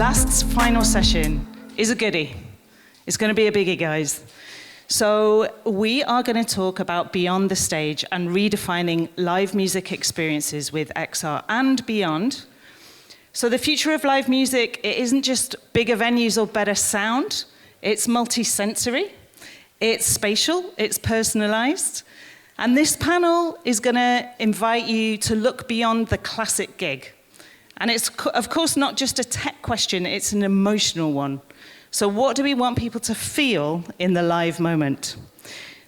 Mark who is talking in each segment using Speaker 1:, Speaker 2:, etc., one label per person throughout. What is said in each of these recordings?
Speaker 1: last final session is a goodie. It's going to be a biggie, guys. So we are going to talk about beyond the stage and redefining live music experiences with XR and beyond. So the future of live music, it isn't just bigger venues or better sound. It's multi-sensory, it's spatial, it's personalized. And this panel is going to invite you to look beyond the classic gig. And it's, of course, not just a tech question, it's an emotional one. So what do we want people to feel in the live moment?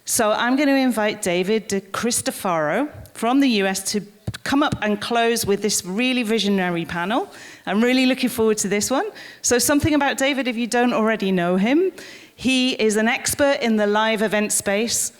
Speaker 1: So I'm going to invite David 𝘠𝘂𝘅𝘍𝑒 from the US to come up and close with this really visionary panel. I'm really looking forward to this one. So something about David, if you don't already know him, he is an expert in the live event space.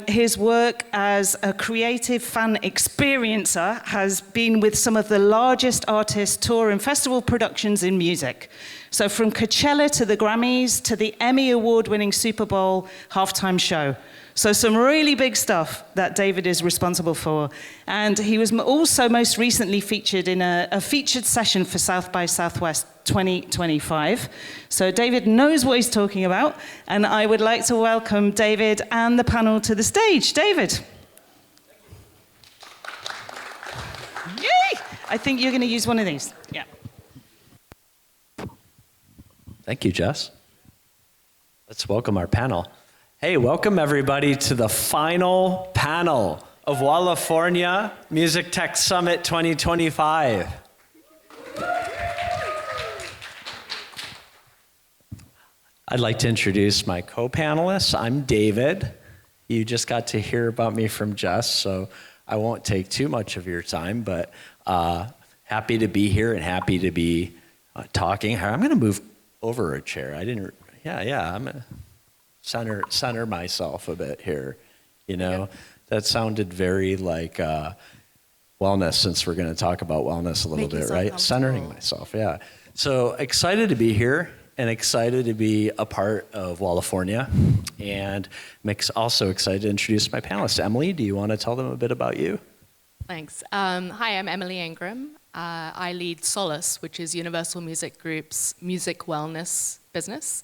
Speaker 1: His work as a creative fan experiencer has been with some of the largest artist tour and festival productions in music. So from Coachella to the Grammys to the Emmy Award-winning Super Bowl halftime show. So some really big stuff that David is responsible for. And he was also most recently featured in a featured session for South by Southwest 2025. So David knows what he's talking about, and I would like to welcome David and the panel to the stage. David. Yay! I think you're going to use one of these. Yeah.
Speaker 2: Thank you, Jess. Let's welcome our panel. Hey, welcome everybody to the final panel of 𝘍𝘍 Music Tech Summit 2025. I'd like to introduce my co-panelists. I'm David. You just got to hear about me from Jess, so I won't take too much of your time, but happy to be here and happy to be talking. I'm going to move over a chair. I'm gonna center myself a bit here. You know, yeah. That sounded very like wellness, since we're going to talk about wellness a little bit, right? Centering myself, yeah. So excited to be here and excited to be a part of 𝘍𝘍, and also excited to introduce my panelists. Emily, do you want to tell them a bit about you?
Speaker 3: Thanks. Hi, I'm Emily Ingram. I lead Solace, which is Universal Music Group's music wellness business.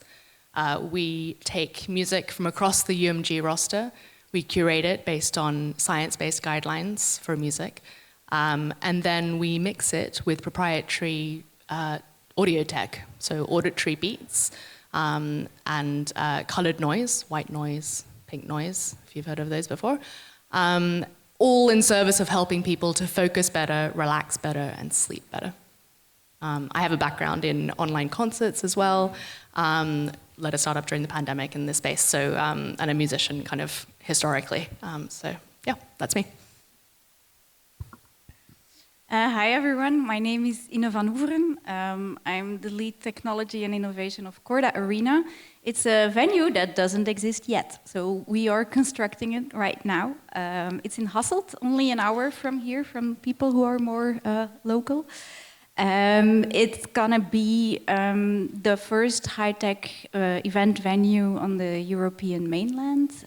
Speaker 3: We take music from across the UMG roster. We curate it based on science-based guidelines for music. And then we mix it with proprietary audio tech, so auditory beats and colored noise, white noise, pink noise, if you've heard of those before. All in service of helping people to focus better, relax better, and sleep better. I have a background in online concerts as well. Led a startup during the pandemic in this space, so and a musician kind of historically. So yeah, that's me.
Speaker 4: Hi everyone, my name is Ine van Oeveren. I'm the lead technology and innovation of Corda Arena. It's a venue that doesn't exist yet, so we are constructing it right now. It's in Hasselt, only an hour from here, from people who are more local. It's gonna be the first high-tech event venue on the European mainland.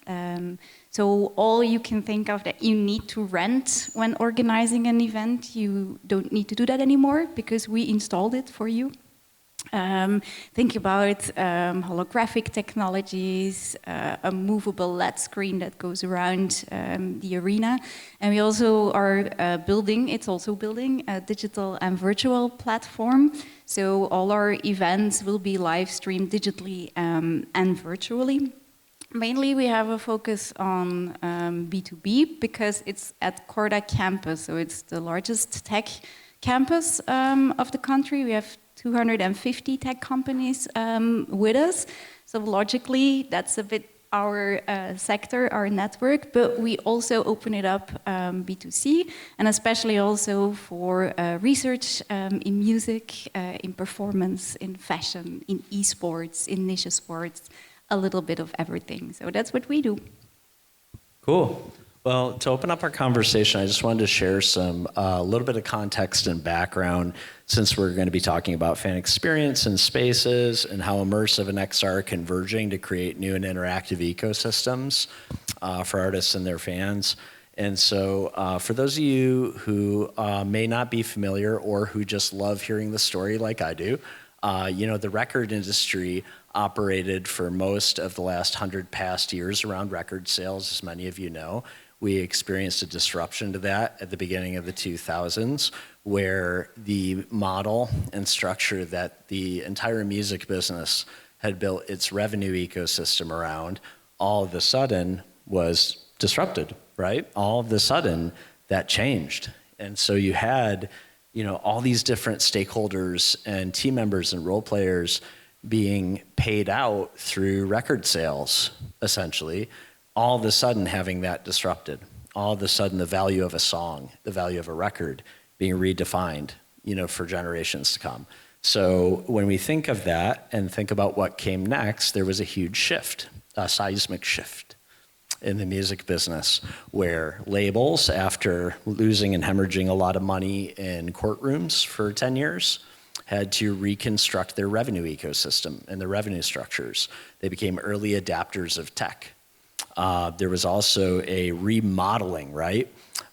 Speaker 4: So all you can think of that you need to rent when organizing an event, you don't need to do that anymore because we installed it for you. Think about holographic technologies, a movable LED screen that goes around the arena. And we also are building a digital and virtual platform. So all our events will be live streamed digitally and virtually. Mainly we have a focus on B2B because it's at Corda campus. So it's the largest tech campus of the country. We have 250 tech companies with us. So logically, that's a bit our sector, our network, but we also open it up B2C, and especially also for research in music, in performance, in fashion, in esports, in niche sports, a little bit of everything. So that's what we do.
Speaker 2: Cool. Well, to open up our conversation, I just wanted to share a little bit of context and background, since we're going to be talking about fan experience and spaces and how immersive and XR are converging to create new and interactive ecosystems for artists and their fans. And so for those of you who may not be familiar or who just love hearing the story like I do, The record industry operated for most of the last 100 past years around record sales, as many of you know. We experienced a disruption to that at the beginning of the 2000s, where the model and structure that the entire music business had built its revenue ecosystem around all of a sudden was disrupted, right? All of a sudden that changed. And so you had, all these different stakeholders and team members and role players being paid out through record sales, essentially, all of a sudden having that disrupted. All of a sudden the value of a song, the value of a record being redefined, for generations to come. So when we think of that and think about what came next, there was a huge shift, a seismic shift in the music business, where labels, after losing and hemorrhaging a lot of money in courtrooms for 10 years, had to reconstruct their revenue ecosystem and their revenue structures. They became early adapters of tech. There was also a remodeling, right,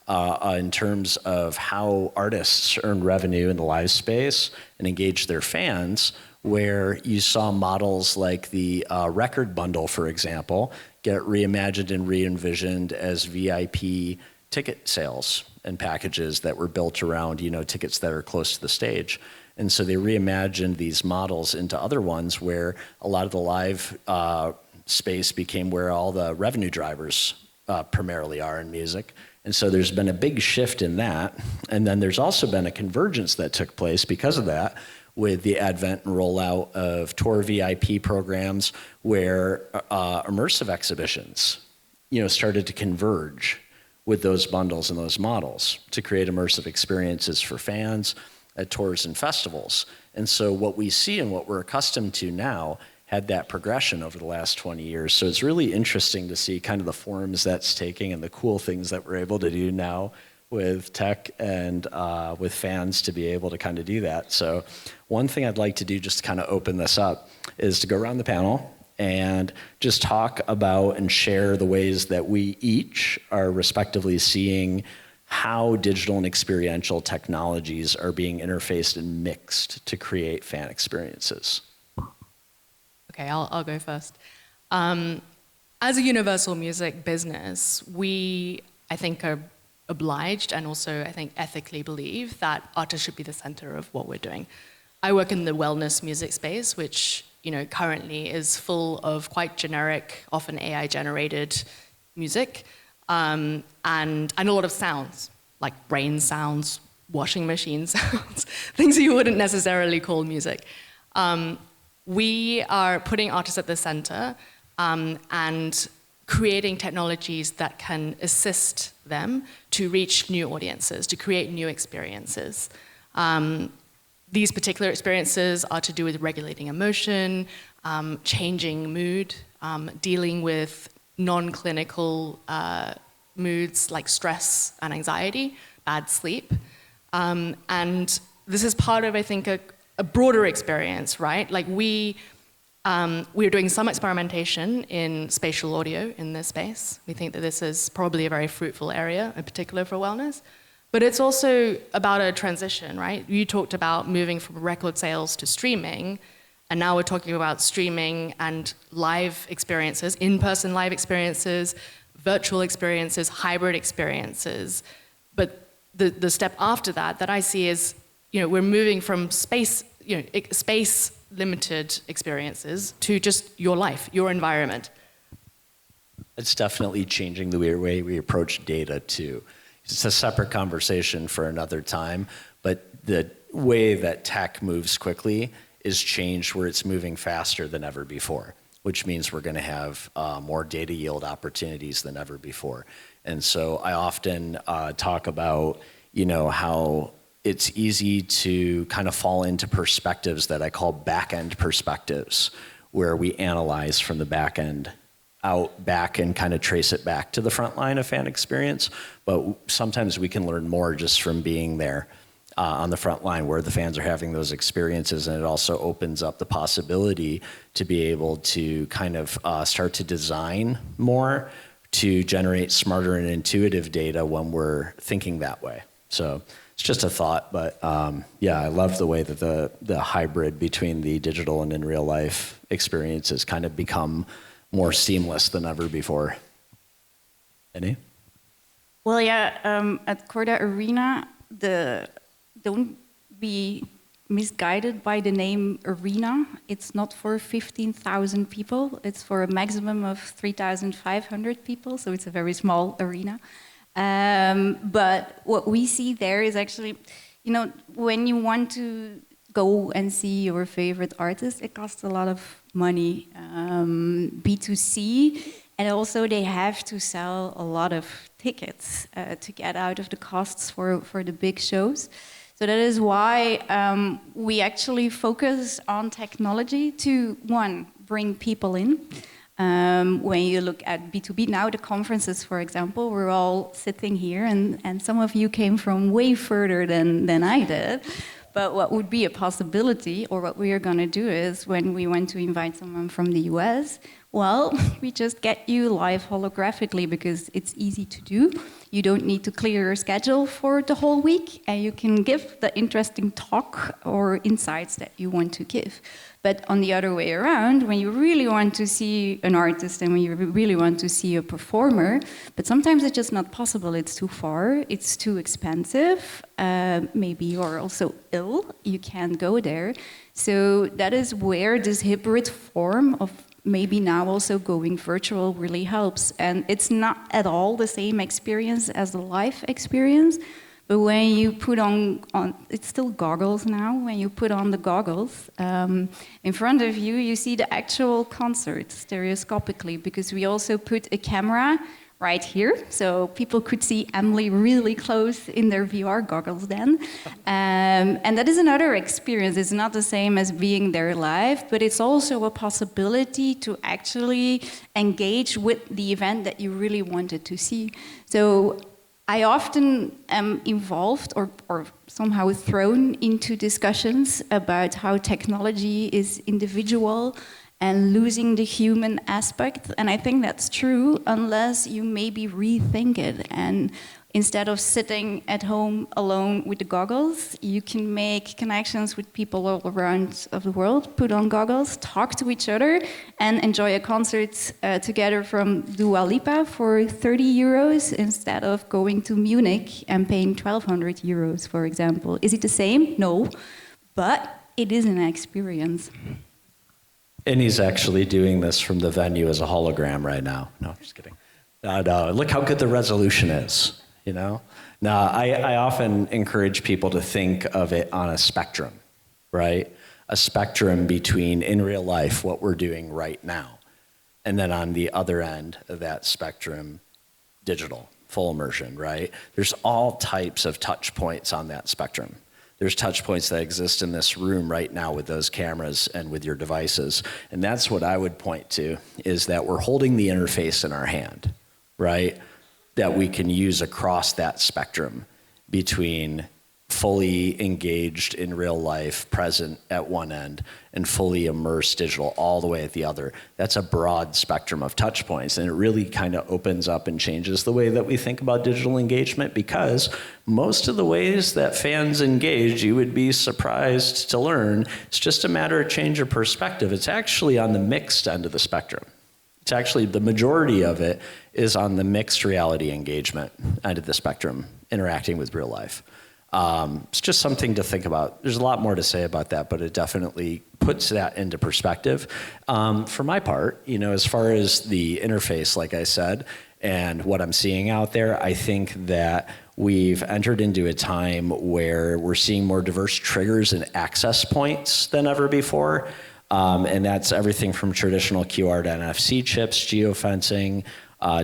Speaker 2: in terms of how artists earn revenue in the live space and engage their fans, where you saw models like the record bundle, for example, get reimagined and re-envisioned as VIP ticket sales and packages that were built around, tickets that are close to the stage. And so they reimagined these models into other ones where a lot of the live space became where all the revenue drivers primarily are in music. And so there's been a big shift in that. And then there's also been a convergence that took place because of that with the advent and rollout of tour VIP programs, where immersive exhibitions, started to converge with those bundles and those models to create immersive experiences for fans at tours and festivals. And so what we see and what we're accustomed to now had that progression over the last 20 years. So it's really interesting to see kind of the forms that's taking and the cool things that we're able to do now with tech and with fans to be able to kind of do that. So one thing I'd like to do just to kind of open this up is to go around the panel and just talk about and share the ways that we each are respectively seeing how digital and experiential technologies are being interfaced and mixed to create fan experiences.
Speaker 3: Okay, I'll go first. As a universal music business, we, I think, are obliged and also, I think, ethically believe that artists should be the center of what we're doing. I work in the wellness music space, which currently is full of quite generic, often AI-generated music, and a lot of sounds, like rain sounds, washing machine sounds, things you wouldn't necessarily call music. We are putting artists at the center and creating technologies that can assist them to reach new audiences, to create new experiences. These particular experiences are to do with regulating emotion, changing mood, dealing with non-clinical moods like stress and anxiety, bad sleep. And this is part of, I think, a broader experience, right? Like we're doing some experimentation in spatial audio in this space. We think that this is probably a very fruitful area, in particular for wellness. But it's also about a transition, right? You talked about moving from record sales to streaming, and now we're talking about streaming and live experiences, in-person live experiences, virtual experiences, hybrid experiences. But the step after that I see is, we're moving from space-limited experiences to just your life, your environment.
Speaker 2: It's definitely changing the way we approach data too. It's a separate conversation for another time, but the way that tech moves quickly is changed where it's moving faster than ever before, which means we're going to have more data yield opportunities than ever before. And so I often talk about, how it's easy to kind of fall into perspectives that I call back-end perspectives, where we analyze from the back end back and kind of trace it back to the front line of fan experience. But sometimes we can learn more just from being there on the front line where the fans are having those experiences. And it also opens up the possibility to be able to kind of start to design more to generate smarter and intuitive data when we're thinking that way. So it's just a thought, but yeah, I love the way that the hybrid between the digital and in real life experiences kind of become more seamless than ever before. Any?
Speaker 4: Well, yeah, at 𝘠𝘓𝘴𝘪, don't be misguided by the name arena. It's not for 15,000 people. It's for a maximum of 3,500 people, so it's a very small arena. But what we see there is actually, you know, when you want to go and see your favorite artist, it costs a lot of money, B2C, and also they have to sell a lot of tickets to get out of the costs for the big shows. So that is why we actually focus on technology to, one, bring people in. When you look at B2B now, the conferences, for example, we're all sitting here, and some of you came from way further than I did. But what would be a possibility, or what we are going to do is, when we want to invite someone from the US, well, we just get you live holographically because it's easy to do. You don't need to clear your schedule for the whole week, and you can give the interesting talk or insights that you want to give. But on the other way around, when you really want to see an artist and when you really want to see a performer, but sometimes it's just not possible, it's too far, it's too expensive, maybe you're also ill, you can't go there. So that is where this hybrid form of maybe now also going virtual really helps. And it's not at all the same experience as the live experience, but when you put on it's still goggles now, when you put on the goggles, in front of you, you see the actual concert stereoscopically, because we also put a camera right here, so people could see Emily really close in their VR goggles then. And that is another experience. It's not the same as being there live, but it's also a possibility to actually engage with the event that you really wanted to see. So I often am involved or somehow thrown into discussions about how technology is individual and losing the human aspect. And I think that's true unless you maybe rethink it. And instead of sitting at home alone with the goggles, you can make connections with people all around of the world, put on goggles, talk to each other, and enjoy a concert together from 𝘠𝘓𝘵 for 30 euros instead of going to Munich and paying 1,200 euros, for example. Is it the same? No, but it is an experience.
Speaker 2: And he's actually doing this from the venue as a hologram right now. No, just kidding. No, look how good the resolution is, you know? Now, I often encourage people to think of it on a spectrum, right? A spectrum between in real life, what we're doing right now, and then on the other end of that spectrum, digital, full immersion, right? There's all types of touch points on that spectrum. There's touch points that exist in this room right now with those cameras and with your devices. And that's what I would point to, is that we're holding the interface in our hand, right? That we can use across that spectrum between fully engaged in real life, present at one end, and fully immersed digital all the way at the other. That's a broad spectrum of touch points, and it really kind of opens up and changes the way that we think about digital engagement, because most of the ways that fans engage, you would be surprised to learn, it's just a matter of change of perspective. It's actually on the mixed end of the spectrum. It's actually, the majority of it is on the mixed reality engagement end of the spectrum, interacting with real life. It's just something to think about. There's a lot more to say about that, but it definitely puts that into perspective. For my part, you know, as far as the interface, like I said, and what I'm seeing out there, I think that we've entered into a time where we're seeing more diverse triggers and access points than ever before. And that's everything from traditional QR to NFC chips, geofencing,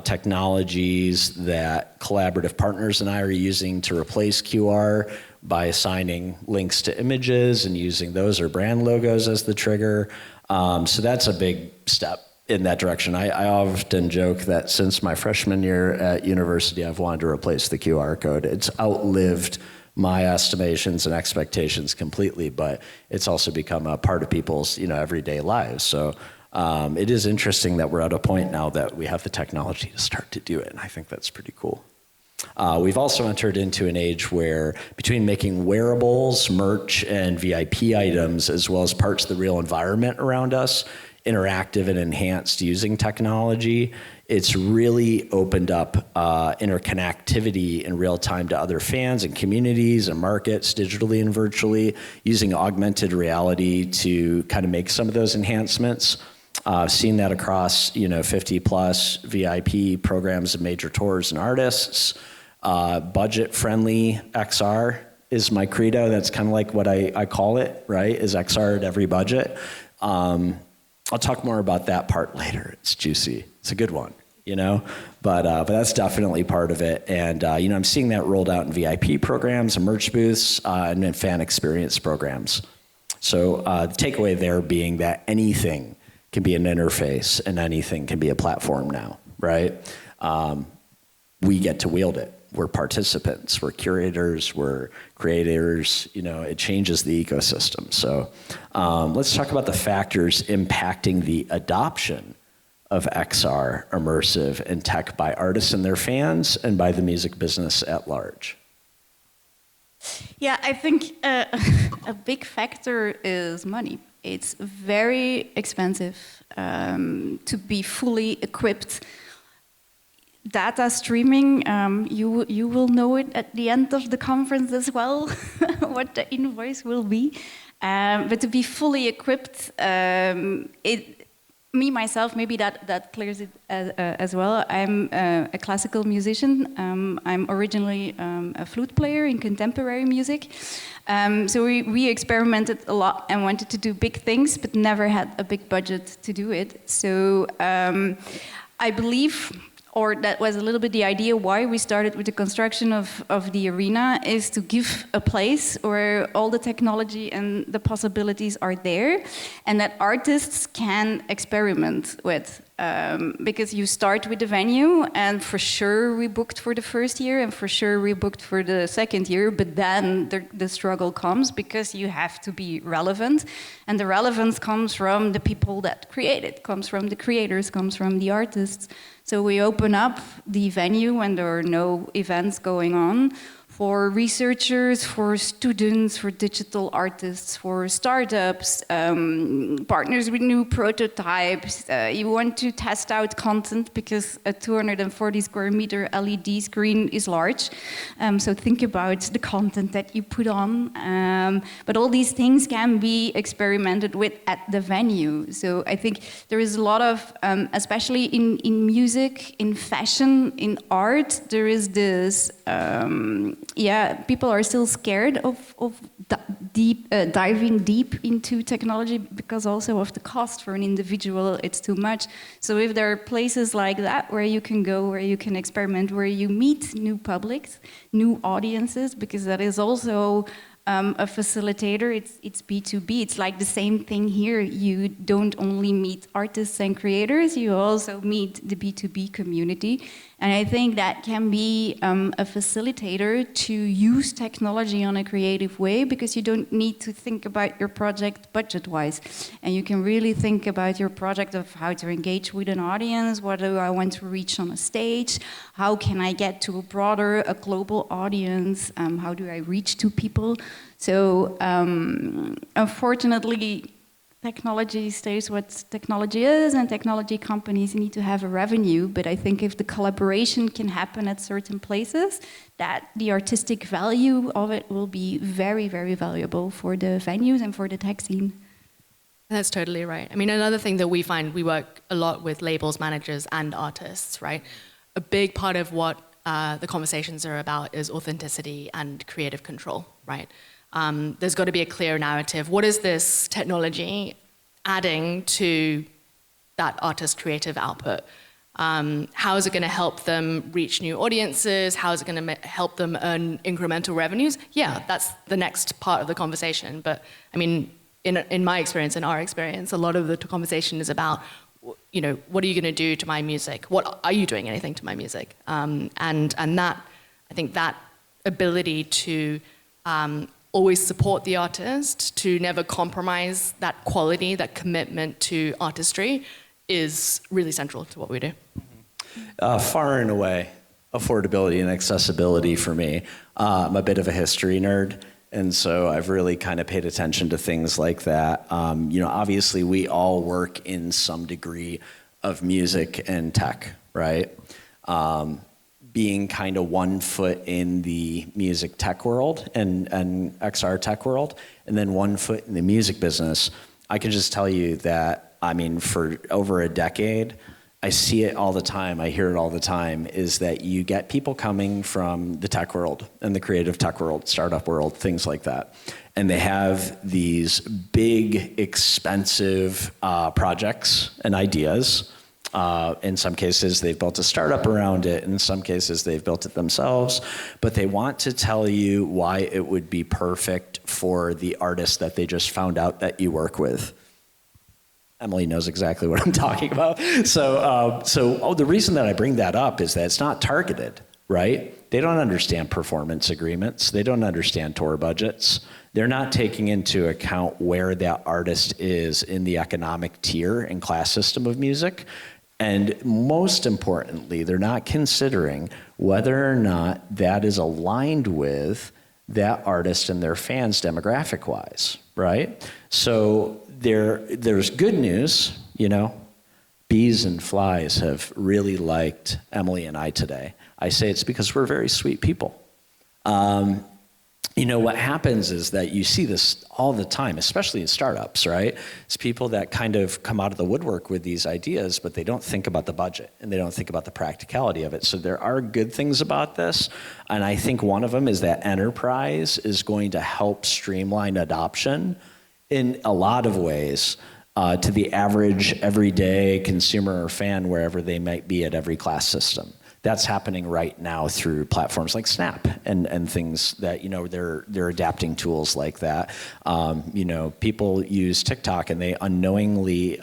Speaker 2: technologies that collaborative partners and I are using to replace QR by assigning links to images and using those or brand logos as the trigger. So that's a big step in that direction. I often joke that since my freshman year at university, I've wanted to replace the QR code. It's outlived my estimations and expectations completely, but it's also become a part of people's, you know, everyday lives. So it is interesting that we're at a point now that we have the technology to start to do it, and I think that's pretty cool. We've also entered into an age where between making wearables, merch, and VIP items, as well as parts of the real environment around us, interactive and enhanced using technology, it's really opened up interconnectivity in real time to other fans and communities and markets digitally and virtually, using augmented reality to kind of make some of those enhancements. Seen that across 50 plus VIP programs of major tours and artists. Budget friendly XR is my credo. That's kind of like what I call it, right? Is XR at every budget. I'll talk more about that part later. It's juicy. It's a good one, but that's definitely part of it. And, I'm seeing that rolled out in VIP programs and merch booths and in fan experience programs. So the takeaway there being that anything can be an interface and anything can be a platform now, right? We get to wield it. We're participants, we're curators, we're creators, it changes the ecosystem. So let's talk about the factors impacting the adoption of XR, immersive, and tech by artists and their fans and by the music business at large.
Speaker 4: Yeah, I think a big factor is money. It's very expensive to be fully equipped. Data streaming, you will know it at the end of the conference as well, what the invoice will be. But to be fully equipped, me, myself, maybe that clears it as well. I'm a classical musician. I'm originally a flute player in contemporary music. So we experimented a lot and wanted to do big things, but never had a big budget to do it. So I believe, or that was a little bit the idea why we started with the construction of the arena, is to give a place where all the technology and the possibilities are there and that artists can experiment with. Because you start with the venue, and for sure we booked for the first year and for sure we booked for the second year, but then the struggle comes because you have to be relevant, and the relevance comes from the people that create it, comes from the creators, comes from the artists. So we open up the venue when there are no events going on for researchers, for students, for digital artists, for startups, partners with new prototypes. You want to test out content because a 240 square meter LED screen is large. So think about the content that you put on. But all these things can be experimented with at the venue. So I think there is a lot of, especially in music, in fashion, in art, there is this, people are still scared of diving deep into technology because also of the cost for an individual, it's too much. So if there are places like that where you can go, where you can experiment, where you meet new publics, new audiences, because that is also a facilitator, it's B2B. It's like the same thing here. You don't only meet artists and creators, you also meet the B2B community. And I think that can be a facilitator to use technology on a creative way, because you don't need to think about your project budget-wise. And you can really think about your project of how to engage with an audience, what do I want to reach on a stage, how can I get to a global audience, how do I reach to people. So unfortunately, technology stays what technology is, and technology companies need to have a revenue. But I think if the collaboration can happen at certain places, that the artistic value of it will be very, very valuable for the venues and for the tech scene.
Speaker 3: That's totally right. I mean, another thing that we find, we work a lot with labels, managers, and artists, right? A big part of what the conversations are about is authenticity and creative control, right? There's got to be a clear narrative. What is this technology adding to that artist's creative output? How is it going to help them reach new audiences? How is it going to help them earn incremental revenues? Yeah, that's the next part of the conversation. But I mean, in my experience, in our experience, a lot of the conversation is about, you know, what are you going to do to my music? What are you doing anything to my music? And that, I think that ability to always support the artist, to never compromise that quality, that commitment to artistry, is really central to what we do.
Speaker 2: Far and away, affordability and accessibility for me. I'm a bit of a history nerd, and so I've really kind of paid attention to things like that. Obviously we all work in some degree of music and tech, right? Being kind of 1 foot in the music tech world and XR tech world, and then 1 foot in the music business, I can just tell you that, for over a decade, I see it all the time, I hear it all the time, is that you get people coming from the tech world and the creative tech world, startup world, things like that. And they have these big, expensive projects and ideas. In some cases, they've built a startup around it. In some cases, they've built it themselves. But they want to tell you why it would be perfect for the artist that they just found out that you work with. Emily knows exactly what I'm talking about. So the reason that I bring that up is that it's not targeted, right? They don't understand performance agreements. They don't understand tour budgets. They're not taking into account where that artist is in the economic tier and class system of music. And most importantly, they're not considering whether or not that is aligned with that artist and their fans demographic-wise, right? So there's good news, bees and flies have really liked Emily and I today. I say it's because we're very sweet people. What happens is that you see this all the time, especially in startups, right? It's people that kind of come out of the woodwork with these ideas, but they don't think about the budget and they don't think about the practicality of it. So there are good things about this. And I think one of them is that enterprise is going to help streamline adoption in a lot of ways to the average everyday consumer or fan, wherever they might be at every class system. That's happening right now through platforms like Snap and things that, they're adapting tools like that. People use TikTok and they unknowingly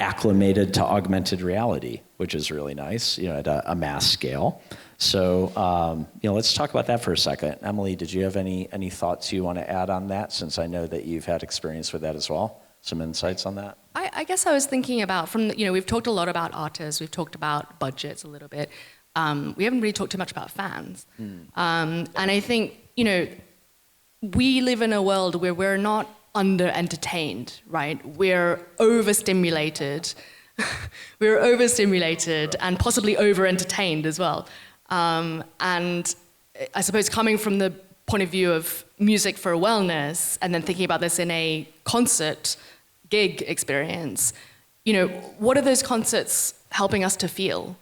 Speaker 2: acclimated to augmented reality, which is really nice, at a mass scale. So, let's talk about that for a second. Emily, did you have any thoughts you want to add on that, since I know that you've had experience with that as well? Some insights on that?
Speaker 3: I guess I was thinking about, we've talked a lot about artists, we've talked about budgets a little bit. We haven't really talked too much about fans. And I think, we live in a world where we're not under-entertained, right? We're overstimulated. We're overstimulated and possibly over-entertained as well. And I suppose coming from the point of view of music for wellness and then thinking about this in a concert gig experience, what are those concerts helping us to feel?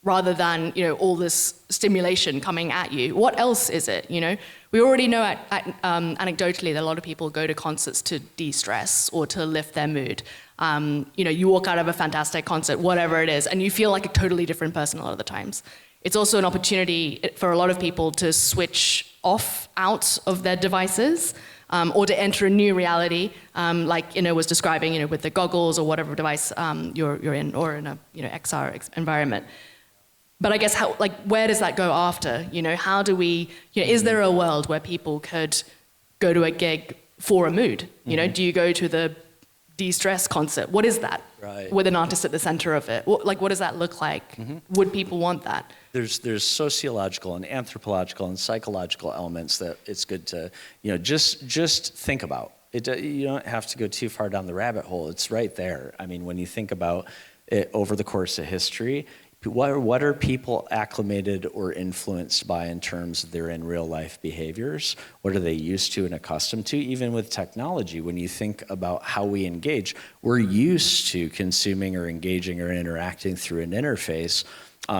Speaker 3: Rather than, all this stimulation coming at you. What else is it, We already know anecdotally that a lot of people go to concerts to de-stress or to lift their mood. You walk out of a fantastic concert, whatever it is, and you feel like a totally different person a lot of the times. It's also an opportunity for a lot of people to switch out of their devices, or to enter a new reality, like was describing, with the goggles or whatever device you're in, or in a XR environment. But I guess where does that go after? How do we? Is there a world where people could go to a gig for a mood? Do you go to the de-stress concert? What is that?
Speaker 2: Right.
Speaker 3: With an artist at the center of it. What does that look like? Would people want that?
Speaker 2: There's sociological and anthropological and psychological elements that it's good to just think about. You don't have to go too far down the rabbit hole. It's right there. When you think about it over the course of history, what are people acclimated or influenced by in terms of their in real life behaviors? What are they used to and accustomed to? Even with technology, when you think about how we engage, we're used to consuming or engaging or interacting through an interface.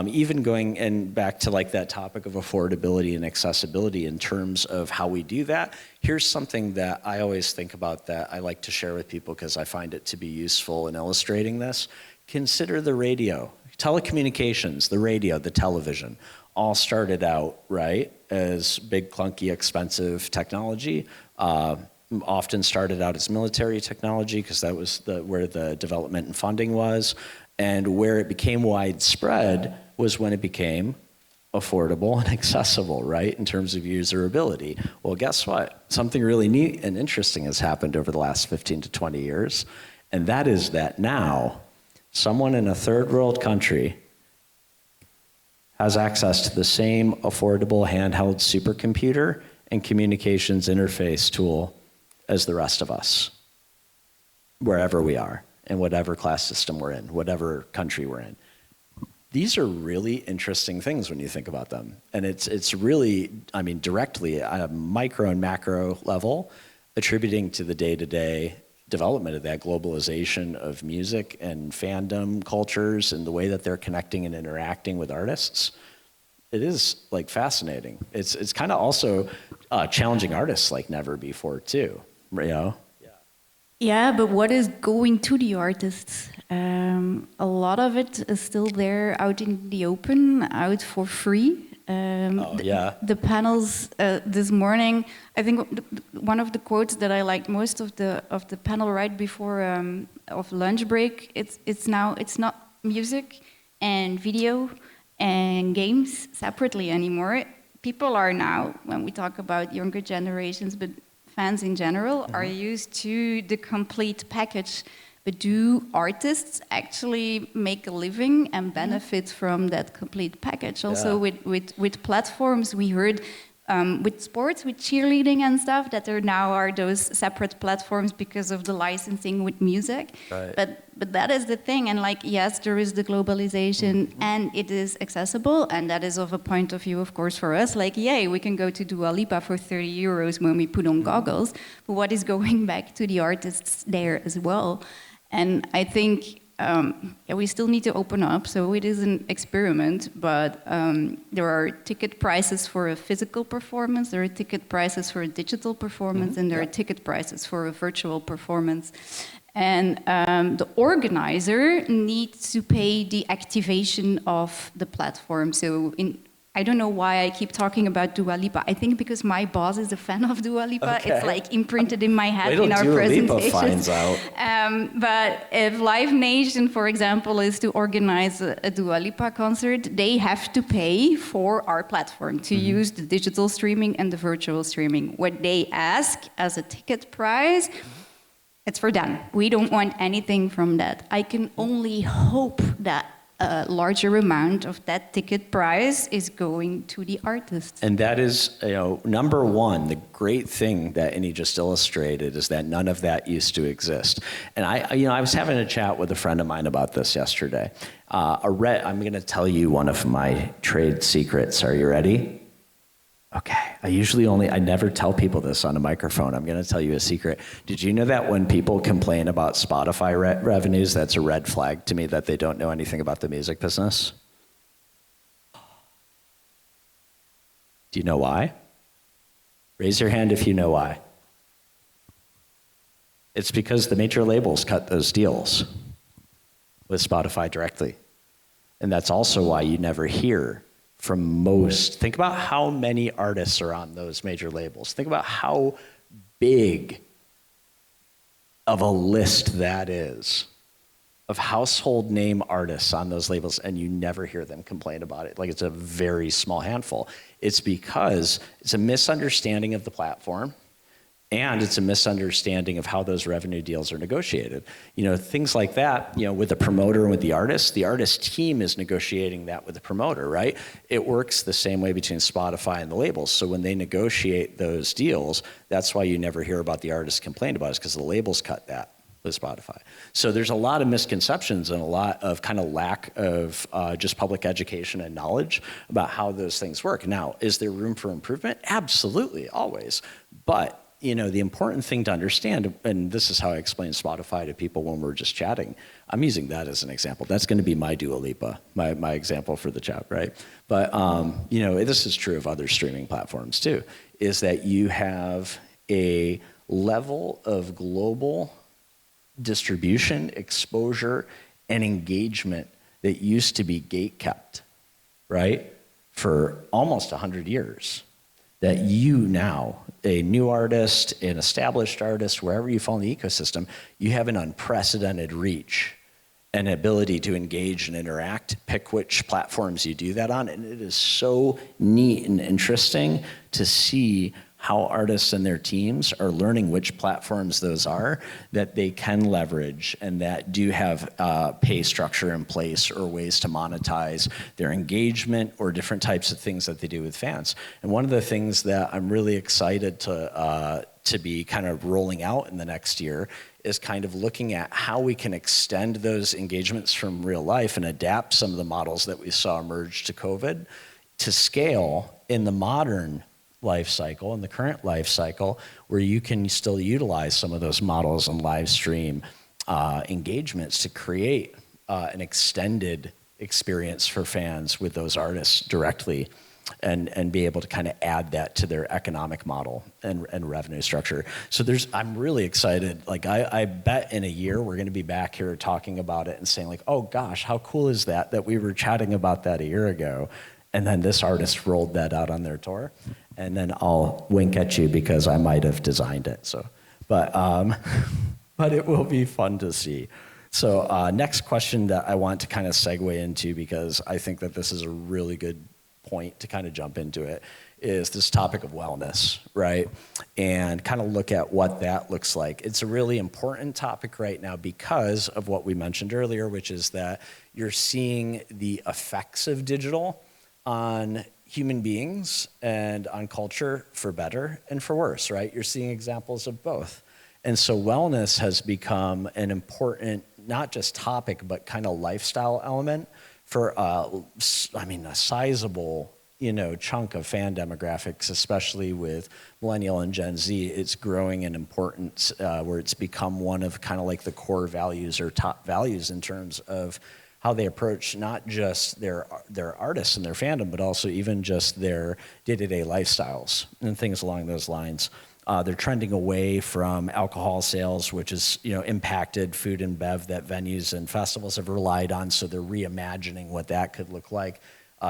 Speaker 2: Even going and back to that topic of affordability and accessibility in terms of how we do that, here's something that I always think about that I like to share with people because I find it to be useful in illustrating this. Consider the radio. Telecommunications, the radio, the television, all started out, right, as big, clunky, expensive technology. Often started out as military technology because that was where the development and funding was. And where it became widespread was when it became affordable and accessible, right, in terms of usability. Well, guess what? Something really neat and interesting has happened over the last 15 to 20 years, and that is that now someone in a third world country has access to the same affordable handheld supercomputer and communications interface tool as the rest of us, wherever we are, in whatever class system we're in, whatever country we're in. These are really interesting things when you think about them. And it's really, I mean, directly at a micro and macro level, attributing to the day-to-day development of that globalization of music and fandom cultures and the way that they're connecting and interacting with artists. It is like fascinating. It's kind of also challenging artists like never before too, you know?
Speaker 4: Yeah, but what is going to the artists? A lot of it is still there out in the open, out for free. The panels this morning, I think one of the quotes that I liked most of the panel right before of lunch break, it's not music and video and games separately anymore. People are now, when we talk about younger generations, but fans in general, are used to the complete package. But do artists actually make a living and benefit from that complete package? Also with platforms, we heard with sports, with cheerleading and stuff, that there now are those separate platforms because of the licensing with music.
Speaker 2: Right.
Speaker 4: But that is the thing, and like, yes, there is the globalization and it is accessible, and that is of a point of view, of course, for us, like, yay, we can go to 𝑑ua Lipa for 30 euros when we put on goggles, but what is going back to the artists there as well? And I think we still need to open up, so it is an experiment, but there are ticket prices for a physical performance, there are ticket prices for a digital performance, and there are ticket prices for a virtual performance. And the organizer needs to pay the activation of the platform. So I don't know why I keep talking about 𝑑ua Lipa. I think because my boss is a fan of 𝑑ua Lipa. Okay. It's like imprinted in my head in our presentations.
Speaker 2: 𝑑ua Lipa finds out.
Speaker 4: But if Live Nation, for example, is to organize a 𝑑ua Lipa concert, they have to pay for our platform to use the digital streaming and the virtual streaming. What they ask as a ticket price, it's for them. We don't want anything from that. I can only hope that a larger amount of that ticket price is going to the artists.
Speaker 2: And that is, number one, the great thing that Innie just illustrated is that none of that used to exist. And I was having a chat with a friend of mine about this yesterday. I'm going to tell you one of my trade secrets. Are you ready? Okay, I never tell people this on a microphone. I'm gonna tell you a secret. Did you know that when people complain about Spotify revenues, that's a red flag to me that they don't know anything about the music business? Do you know why? Raise your hand if you know why. It's because the major labels cut those deals with Spotify directly. And that's also why you never hear from most. Think about how many artists are on those major labels. Think about how big of a list that is of household name artists on those labels, and you never hear them complain about it. Like, it's a very small handful. It's because it's a misunderstanding of the platform, and it's a misunderstanding of how those revenue deals are negotiated. Things like that, with the promoter and with the artist team is negotiating that with the promoter, right? It works the same way between Spotify and the labels. So when they negotiate those deals, that's why you never hear about the artist complain about it, because the labels cut that with Spotify. So there's a lot of misconceptions and a lot of kind of lack of just public education and knowledge about how those things work. Now, is there room for improvement? Absolutely, always. But the important thing to understand, and this is how I explain Spotify to people when we're just chatting. I'm using that as an example. That's going to be my 𝑑ua Lipa, my example for the chat, right? But, this is true of other streaming platforms too, is that you have a level of global distribution, exposure, and engagement that used to be gatekept, right? For almost 100 years. That you now, a new artist, an established artist, wherever you fall in the ecosystem, you have an unprecedented reach and ability to engage and interact, pick which platforms you do that on, and it is so neat and interesting to see how artists and their teams are learning which platforms those are that they can leverage and that do have pay structure in place or ways to monetize their engagement or different types of things that they do with fans. And one of the things that I'm really excited to be kind of rolling out in the next year is kind of looking at how we can extend those engagements from real life and adapt some of the models that we saw emerge to COVID to scale in the modern life cycle, in the current life cycle, where you can still utilize some of those models and live stream engagements to create an extended experience for fans with those artists directly and be able to kind of add that to their economic model and revenue structure. So I'm really excited. Like I bet in a year we're gonna be back here talking about it and saying like, oh gosh, how cool is that we were chatting about that a year ago. And then this artist rolled that out on their tour. And then I'll wink at you because I might have designed it. So, but it will be fun to see. So next question that I want to kind of segue into, because I think that this is a really good point to kind of jump into it, is this topic of wellness, right? And kind of look at what that looks like. It's a really important topic right now because of what we mentioned earlier, which is that you're seeing the effects of digital on human beings and on culture for better and for worse, right? You're seeing examples of both. And so wellness has become an important, not just topic, but kind of lifestyle element for, a sizable, chunk of fan demographics, especially with Millennial and Gen Z. It's growing in importance where it's become one of kind of like the core values or top values in terms of how they approach not just their artists and their fandom, but also even just their day-to-day lifestyles and things along those lines. They're trending away from alcohol sales, which has impacted food and bev that venues and festivals have relied on. So they're reimagining what that could look like,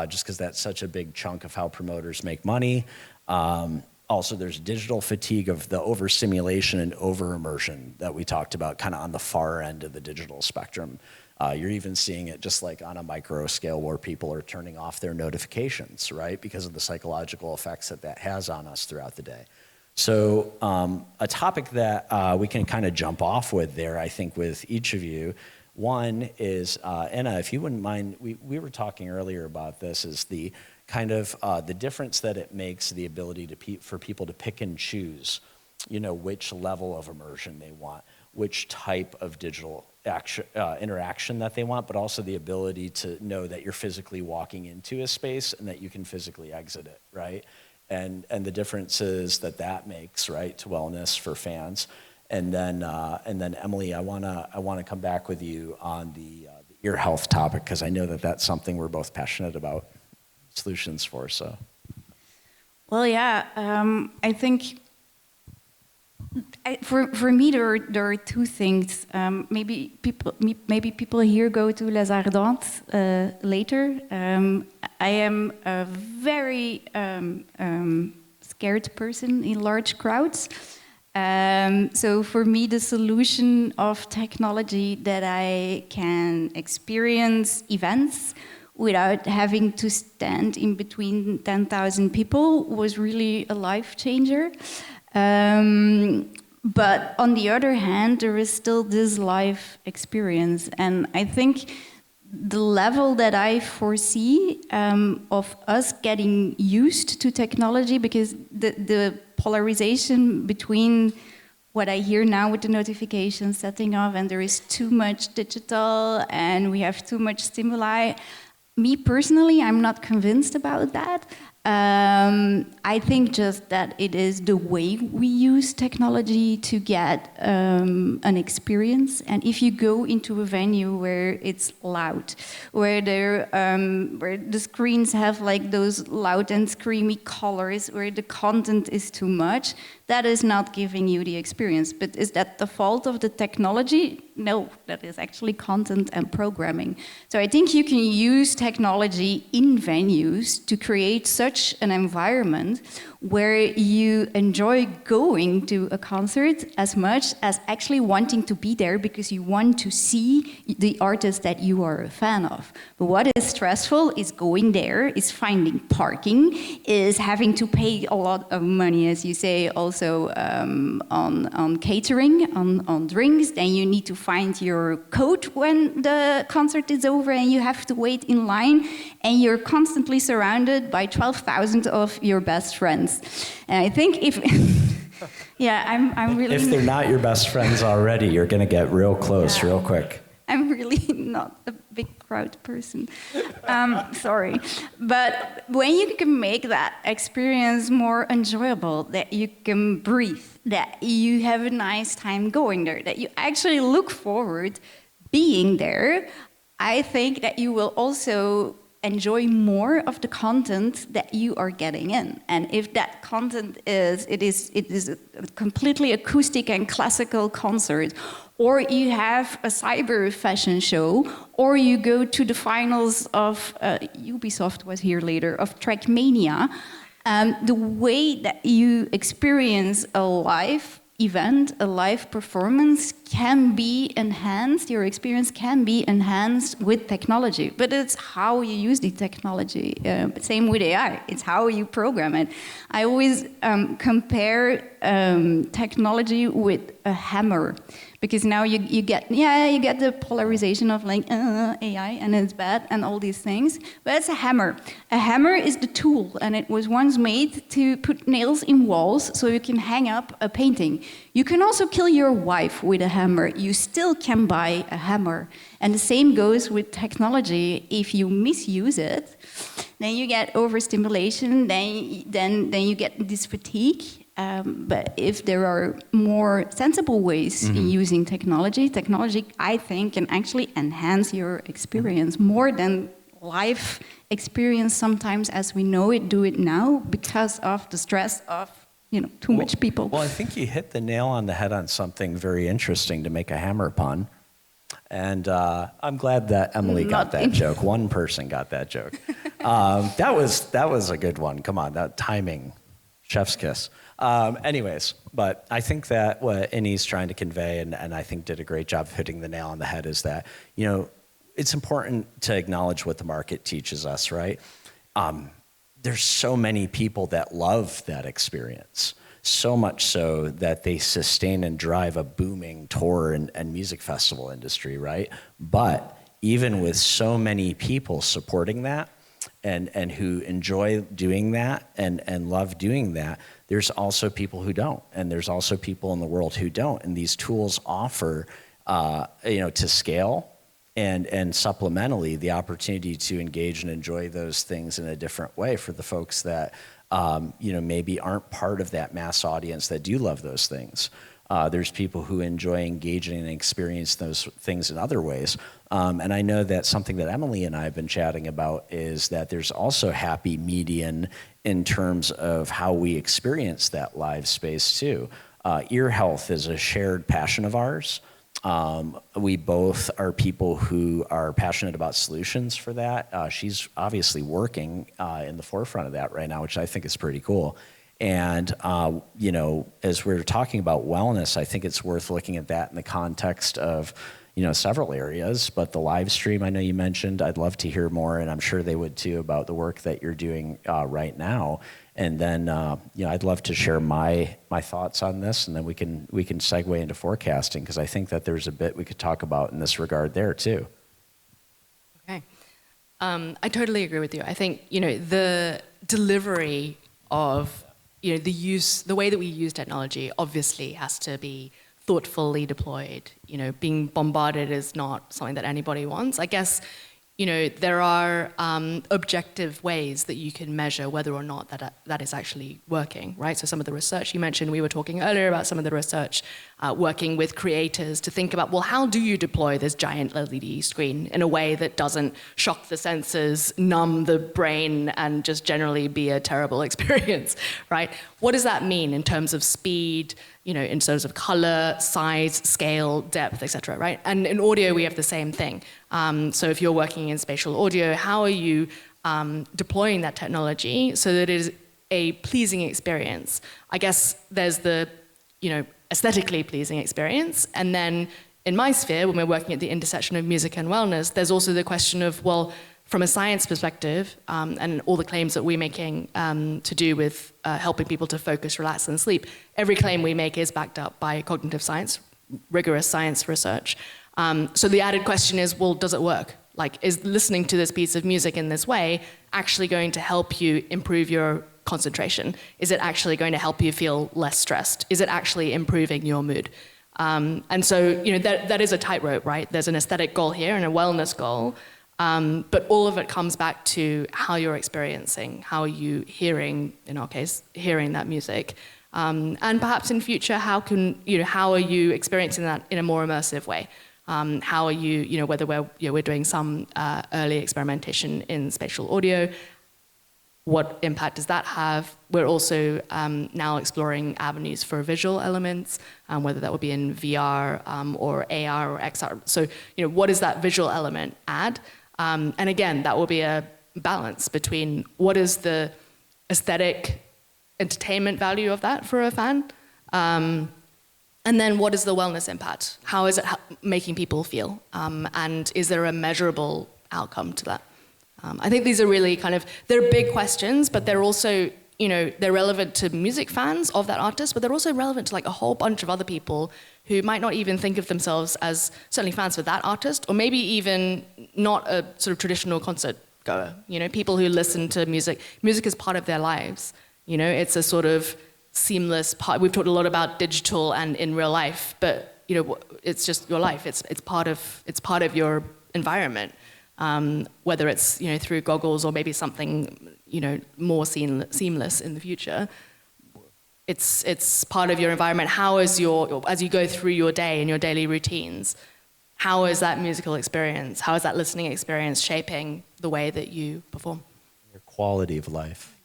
Speaker 2: just because that's such a big chunk of how promoters make money. Also, there's digital fatigue of the overstimulation and over-immersion that we talked about, kind of on the far end of the digital spectrum. You're even seeing it just like on a micro scale where people are turning off their notifications, right? Because of the psychological effects that has on us throughout the day. So a topic that we can kind of jump off with there, I think, with each of you. One is, Anna, if you wouldn't mind, we were talking earlier about this, is the kind of the difference that it makes the ability for people to pick and choose, which level of immersion they want, which type of digital interaction that they want, but also the ability to know that you're physically walking into a space and that you can physically exit it, right? And the differences that makes, right, to wellness for fans. And then Emily, I wanna come back with you on the ear health topic, because I know that that's something we're both passionate about solutions for. So.
Speaker 4: Well, yeah, I think. For me, there are two things. Maybe people here go to Les Ardentes later. I am a very scared person in large crowds. So for me, the solution of technology that I can experience events without having to stand in between 10,000 people was really a life changer. But on the other hand, there is still this live experience. And I think the level that I foresee of us getting used to technology, because the polarization between what I hear now with the notifications setting off, and there is too much digital and we have too much stimuli. Me personally, I'm not convinced about that. I think just that it is the way we use technology to get an experience. And if you go into a venue where it's loud, where the screens have like those loud and screamy colors, where the content is too much, that is not giving you the experience. But is that the fault of the technology? No, that is actually content and programming. So I think you can use technology in venues to create such such an environment where you enjoy going to a concert as much as actually wanting to be there because you want to see the artist that you are a fan of. But what is stressful is going there, is finding parking, is having to pay a lot of money, as you say, also on catering, on drinks. Then you need to find your coat when the concert is over and you have to wait in line, and you're constantly surrounded by 12,000 of your best friends. And I think if, yeah, I'm really...
Speaker 2: If they're not your best friends already, you're going to get real close real quick.
Speaker 4: I'm really not a big crowd person. Sorry. But when you can make that experience more enjoyable, that you can breathe, that you have a nice time going there, that you actually look forward being there, I think that you will also enjoy more of the content that you are getting in. And if that content is a completely acoustic and classical concert, or you have a cyber fashion show, or you go to the finals of, Ubisoft was here later, of Trackmania, the way that you experience a live event, a live performance can be enhanced, your experience can be enhanced with technology, but it's how you use the technology. Same with AI, it's how you program it. I always compare technology with a hammer, because now you get the polarization of like AI and it's bad and all these things, but it's a hammer. A hammer is the tool, and it was once made to put nails in walls so you can hang up a painting. You can also kill your wife with a hammer. You still can buy a hammer. And the same goes with technology. If you misuse it, then you get overstimulation, then you get this fatigue. But if there are more sensible ways in using technology, I think, can actually enhance your experience more than life experience sometimes as we know it, do it now, because of the stress of too much people.
Speaker 2: Well, I think you hit the nail on the head on something very interesting, to make a hammer pun. And I'm glad that Emily got that joke. One person got that joke. That was a good one. Come on, that timing, chef's kiss. Anyways, but I think that what Innie's trying to convey, and I think did a great job of hitting the nail on the head, is that, it's important to acknowledge what the market teaches us, right? There's so many people that love that experience, so much so that they sustain and drive a booming tour and music festival industry, right? But even with so many people supporting that and who enjoy doing that and love doing that, there's also people who don't, and there's also people in the world who don't. And these tools offer, to scale, and supplementally the opportunity to engage and enjoy those things in a different way for the folks that maybe aren't part of that mass audience that do love those things. There's people who enjoy engaging and experience those things in other ways. And I know that something that Emily and I have been chatting about is that there's also a happy median in terms of how we experience that live space too. Ear health is a shared passion of ours. We both are people who are passionate about solutions for that. She's obviously working in the forefront of that right now, which I think is pretty cool. And, as we're talking about wellness, I think it's worth looking at that in the context of, several areas. But the live stream, I know you mentioned, I'd love to hear more, and I'm sure they would too, about the work that you're doing right now. And then, I'd love to share my thoughts on this, and then we can segue into forecasting, because I think that there's a bit we could talk about in this regard there too.
Speaker 3: Okay. I totally agree with you. I think, the delivery of, the way that we use technology obviously has to be thoughtfully deployed. Being bombarded is not something that anybody wants. I guess, there are objective ways that you can measure whether or not that is actually working, right? So some of the research you mentioned, we were talking earlier about some of the research working with creators to think about, well, how do you deploy this giant LED screen in a way that doesn't shock the senses, numb the brain, and just generally be a terrible experience, right? What does that mean in terms of speed, in terms of color, size, scale, depth, etc., right? And in audio, we have the same thing. So if you're working in spatial audio, how are you deploying that technology so that it is a pleasing experience. I guess there's the, aesthetically pleasing experience, and then in my sphere, when we're working at the intersection of music and wellness, there's also the question of, well, from a science perspective, and all the claims that we're making to do with helping people to focus, relax, and sleep, every claim we make is backed up by cognitive science, rigorous science research. So the added question is, well, does it work? Like, is listening to this piece of music in this way actually going to help you improve your concentration? Is it actually going to help you feel less stressed? Is it actually improving your mood? And so, that is a tightrope, right? There's an aesthetic goal here and a wellness goal, but all of it comes back to how you're experiencing, how are you hearing, in our case, hearing that music, and perhaps in future, how are you experiencing that in a more immersive way? How are you, whether we're doing some early experimentation in spatial audio, what impact does that have? We're also now exploring avenues for visual elements, whether that would be in VR or AR or XR. So, what does that visual element add? And again, that will be a balance between what is the aesthetic entertainment value of that for a fan, and then what is the wellness impact? How is it making people feel? And is there a measurable outcome to that? I think these are really they're big questions, but they're also, they're relevant to music fans of that artist, but they're also relevant to a whole bunch of other people who might not even think of themselves as certainly fans for that artist, or maybe even not a sort of traditional concert goer. People who listen to music. Music is part of their lives. It's a sort of seamless part. We've talked a lot about digital and in real life, but it's just your life. It's part of your environment. Whether it's through goggles or maybe something more seamless in the future, it's part of your environment. How is as you go through your day and your daily routines, how is that musical experience? How is that listening experience shaping the way that you perform?
Speaker 2: Your quality of life,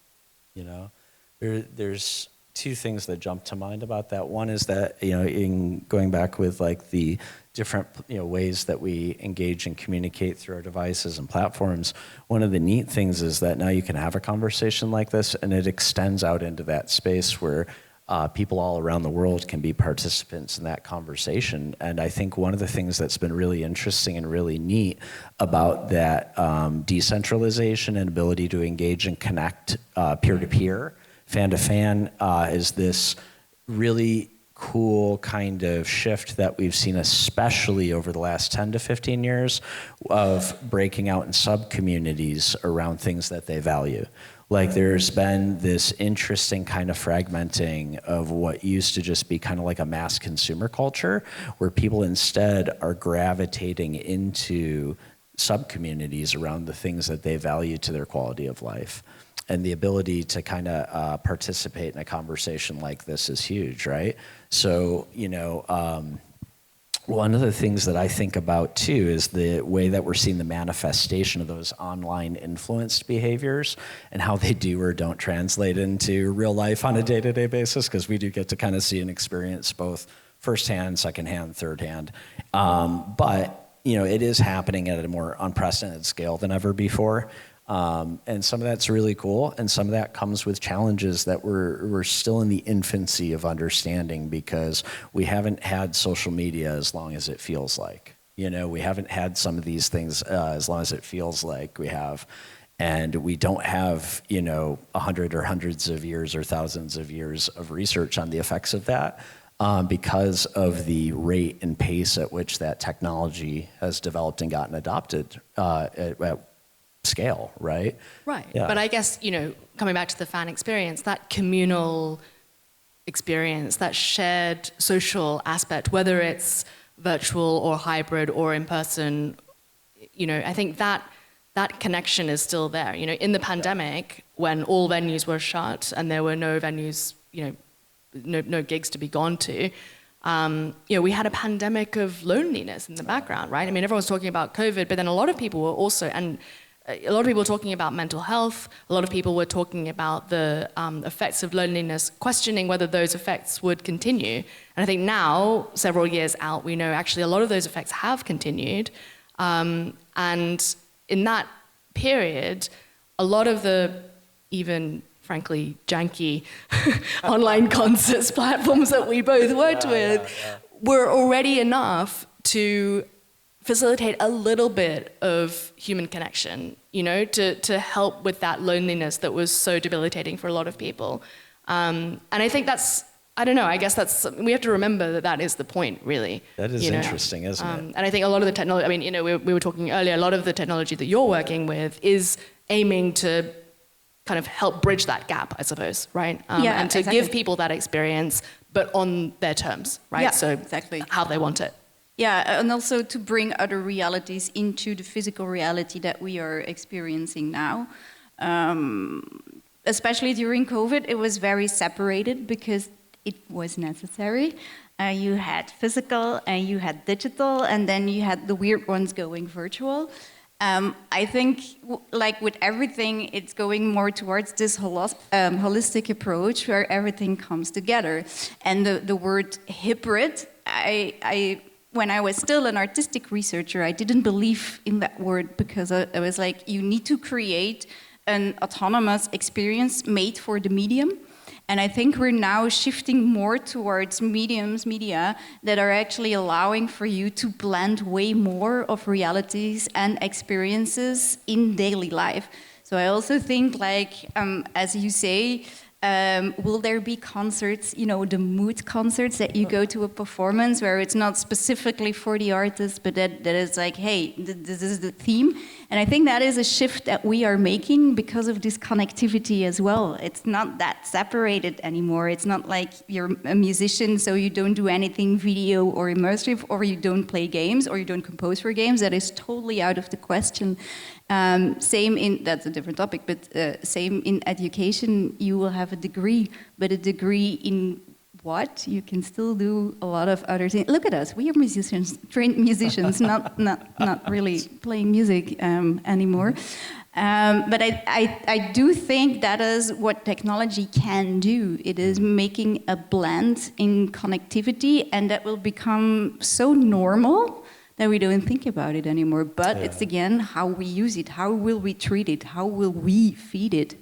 Speaker 2: There's two things that jump to mind about that. One is that in going back with the different ways that we engage and communicate through our devices and platforms, one of the neat things is that now you can have a conversation like this and it extends out into that space where people all around the world can be participants in that conversation. And I think one of the things that's been really interesting and really neat about that decentralization and ability to engage and connect peer-to-peer, fan-to-fan, is this really cool kind of shift that we've seen, especially over the last 10 to 15 years, of breaking out in sub-communities around things that they value. There's been this interesting kind of fragmenting of what used to just be kind of like a mass consumer culture, where people instead are gravitating into sub-communities around the things that they value to their quality of life. And the ability to kind of participate in a conversation like this is huge, right? So, one of the things that I think about too is the way that we're seeing the manifestation of those online influenced behaviors and how they do or don't translate into real life on a day-to-day basis, because we do get to kind of see and experience both firsthand, secondhand, thirdhand. But, it is happening at a more unprecedented scale than ever before. And some of that's really cool, and some of that comes with challenges that we're still in the infancy of understanding, because we haven't had social media as long as it feels like. We haven't had some of these things as long as it feels like we have. And we don't have, 100 or hundreds of years or thousands of years of research on the effects of that, because of the rate and pace at which that technology has developed and gotten adopted at scale, right?
Speaker 3: Right.
Speaker 2: Yeah.
Speaker 3: But I guess, coming back to the fan experience, that communal experience, that shared social aspect, whether it's virtual or hybrid or in person, I think that connection is still there. In the pandemic, when all venues were shut and there were no venues, no gigs to be gone to, we had a pandemic of loneliness in the background, right? I mean, everyone's talking about COVID, but then a lot of people were also, and a lot of people were talking about mental health. A lot of people were talking about the effects of loneliness, questioning whether those effects would continue. And I think now, several years out, we know actually a lot of those effects have continued. And in that period, a lot of the even, frankly, janky online concerts platforms that we both worked with were already enough to facilitate a little bit of human connection, you know, to help with that loneliness that was so debilitating for a lot of people. And I think that's, I don't know, I guess that's, we have to remember that that is the point, really.
Speaker 2: That is interesting, isn't it?
Speaker 3: And I think a lot of the technology, I mean, you know, we were talking earlier, a lot of the technology that you're working with is aiming to kind of help bridge that gap, I suppose, right? And to give people that experience, but on their terms, right?
Speaker 4: Yeah,
Speaker 3: so
Speaker 4: exactly.
Speaker 3: how they want it.
Speaker 4: Yeah, and also to bring other realities into the physical reality that we are experiencing now. Especially during COVID, it was very separated because it was necessary. You had physical and you had digital, and then you had the weird ones going virtual. I think, like with everything, it's going more towards this holistic approach where everything comes together. And the word hybrid, when I was still an artistic researcher, I didn't believe in that word because I was like, you need to create an autonomous experience made for the medium. And I think we're now shifting more towards media that are actually allowing for you to blend way more of realities and experiences in daily life. So I also think, like, as you say, will there be concerts, you know, the mood concerts that you go to a performance where it's not specifically for the artist, but that is like, hey, this is the theme. And I think that is a shift that we are making because of this connectivity as well. It's not that separated anymore. It's not like you're a musician, so you don't do anything video or immersive, or you don't play games, or you don't compose for games. That is totally out of the question. Same in, that's a different topic, but same in education, you will have a degree, but a degree in what? You can still do a lot of other things. Look at us, we are musicians, trained musicians, not really playing music anymore. But I do think that is what technology can do. It is making a blend in connectivity, and that will become so normal that we don't think about it anymore. But it's again how we use it, how will we treat it, how will we feed it?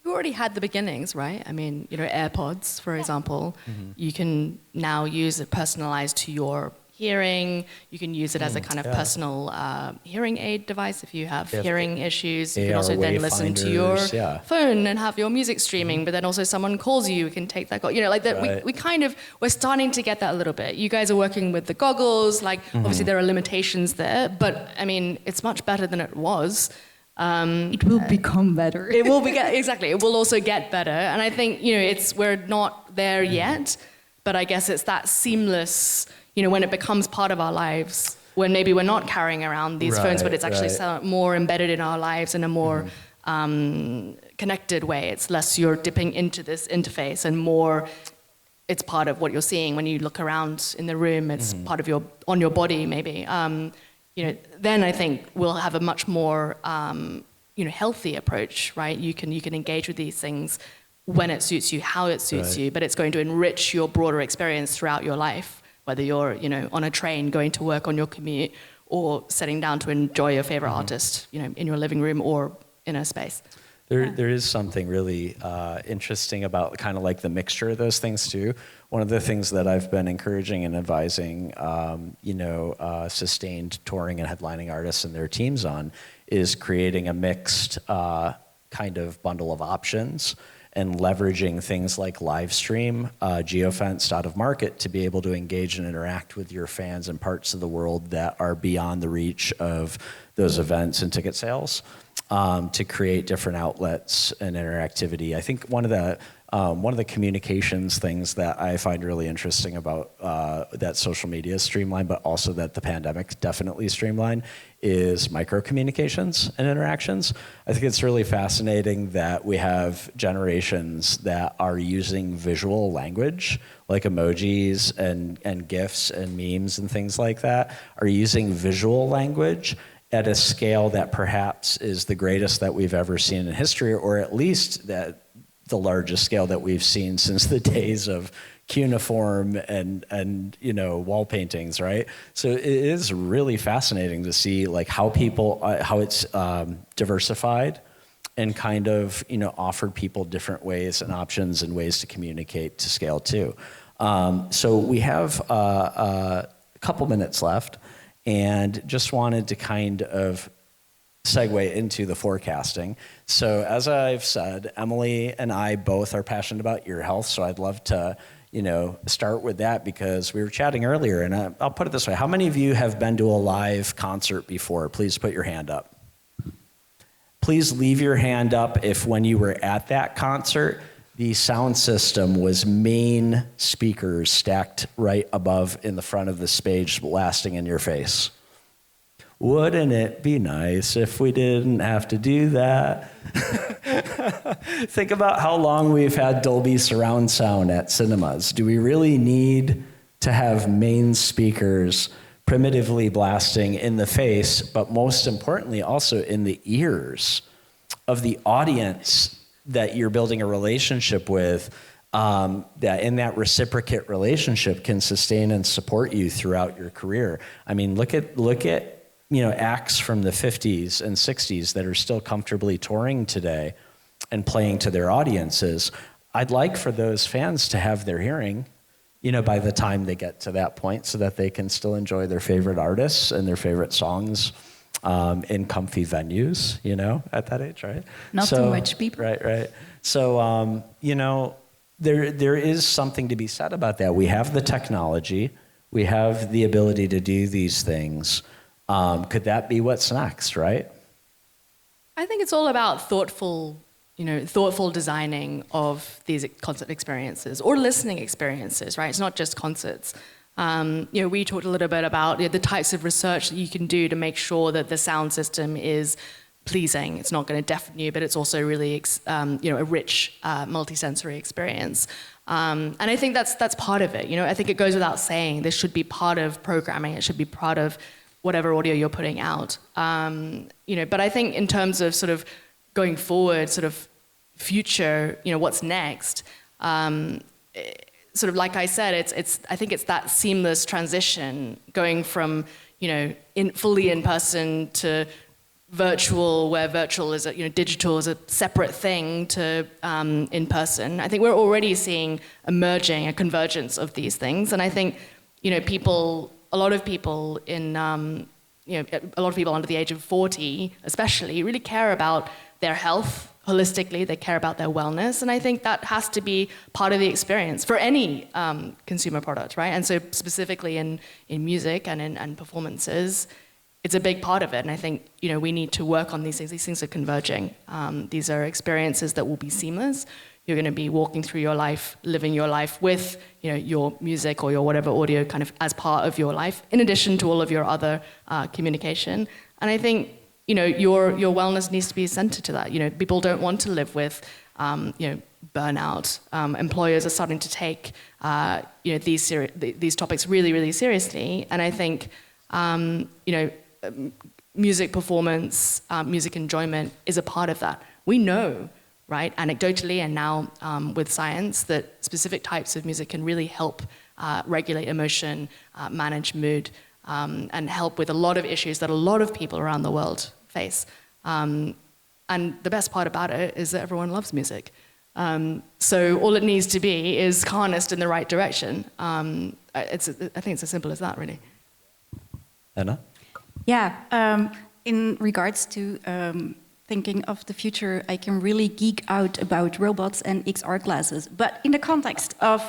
Speaker 3: You already had the beginnings, right? I mean, you know, AirPods, for example, you can now use it personalized to your hearing. You can use it as a kind of personal hearing aid device if you have hearing issues. You can also then listen to your phone and have your music streaming, but then also someone calls you, you can take that call. You know, like that. We're starting to get that a little bit. You guys are working with the goggles, like obviously there are limitations there, but I mean, it's much better than it was.
Speaker 4: It will become better.
Speaker 3: It will be, exactly. It will also get better. And I think, you know, we're not there yet, but I guess it's that seamless, you know, when it becomes part of our lives, when maybe we're not carrying around these phones, but it's actually more embedded in our lives in a more connected way. It's less you're dipping into this interface and more it's part of what you're seeing when you look around in the room. It's part of on your body, maybe. You know, then I think we'll have a much more, you know, healthy approach, right? You can engage with these things when it suits you, how it suits you, but it's going to enrich your broader experience throughout your life, whether you're, you know, on a train going to work on your commute or sitting down to enjoy your favorite artist, you know, in your living room or in a space.
Speaker 2: There is something really interesting about kind of like the mixture of those things too. One of the things that I've been encouraging and advising, you know, sustained touring and headlining artists and their teams on is creating a mixed kind of bundle of options and leveraging things like live stream, geofenced out of market to be able to engage and interact with your fans in parts of the world that are beyond the reach of those events and ticket sales. To create different outlets and interactivity. I think one of the communications things that I find really interesting about that social media is streamlined, but also that the pandemic definitely streamlined, is micro communications and interactions. I think it's really fascinating that we have generations that are using visual language, like emojis and GIFs and memes and things like that, are using visual language at a scale that perhaps is the greatest that we've ever seen in history, or at least that the largest scale that we've seen since the days of cuneiform and you know, wall paintings, right? So it is really fascinating to see like how people, how it's diversified and kind of, offered people different ways and options and ways to communicate to scale too. So we have a couple minutes left, and just wanted to kind of segue into the forecasting. So as I've said, Emily and I both are passionate about ear health, so I'd love to start with that, because we were chatting earlier, and I'll put it this way. How many of you have been to a live concert before? Please put your hand up. Please leave your hand up if when you were at that concert, the sound system was main speakers stacked right above in the front of the stage, blasting in your face. Wouldn't it be nice if we didn't have to do that? Think about how long we've had Dolby surround sound at cinemas. Do we really need to have main speakers primitively blasting in the face, but most importantly also in the ears of the audience that you're building a relationship with, that in that reciprocate relationship can sustain and support you throughout your career? I mean, look at acts from the 50s and 60s that are still comfortably touring today and playing to their audiences. I'd like for those fans to have their hearing, by the time they get to that point, so that they can still enjoy their favorite artists and their favorite songs in comfy venues, at that age, right?
Speaker 4: Not too much people.
Speaker 2: Right. So, there is something to be said about that. We have the technology. We have the ability to do these things. Could that be what's next, right?
Speaker 3: I think it's all about thoughtful designing of these concert experiences or listening experiences, right? It's not just concerts. We talked a little bit about the types of research that you can do to make sure that the sound system is pleasing. It's not going to deafen you, but it's also really, a rich multisensory experience. And I think that's part of it. I think it goes without saying. This should be part of programming. It should be part of whatever audio you're putting out. But I think in terms of sort of going forward, sort of future, what's next, sort of like I said, I think it's that seamless transition going from, fully in person to virtual, where virtual is, digital is a separate thing, to in person. I think we're already seeing emerging a convergence of these things, and I think, a lot of people under the age of 40, especially, really care about their health holistically. They care about their wellness, and I think that has to be part of the experience for any consumer product, right? And so specifically in music and in performances, it's a big part of it. And I think we need to work on these things. These things are converging. These are experiences that will be seamless. You're going to be walking through your life, living your life with your music or your whatever audio kind of as part of your life, in addition to all of your other communication. And I think your wellness needs to be centered to that. People don't want to live with burnout. Employers are starting to take these topics really, really seriously. And I think music performance, music enjoyment is a part of that. We know, right, anecdotally and now with science, that specific types of music can really help regulate emotion, manage mood, and help with a lot of issues that a lot of people around the world face. And the best part about it is that everyone loves music. So all it needs to be is harnessed in the right direction. I think it's as simple as that, really.
Speaker 2: Anna?
Speaker 4: Yeah, in regards to thinking of the future, I can really geek out about robots and XR glasses. But in the context of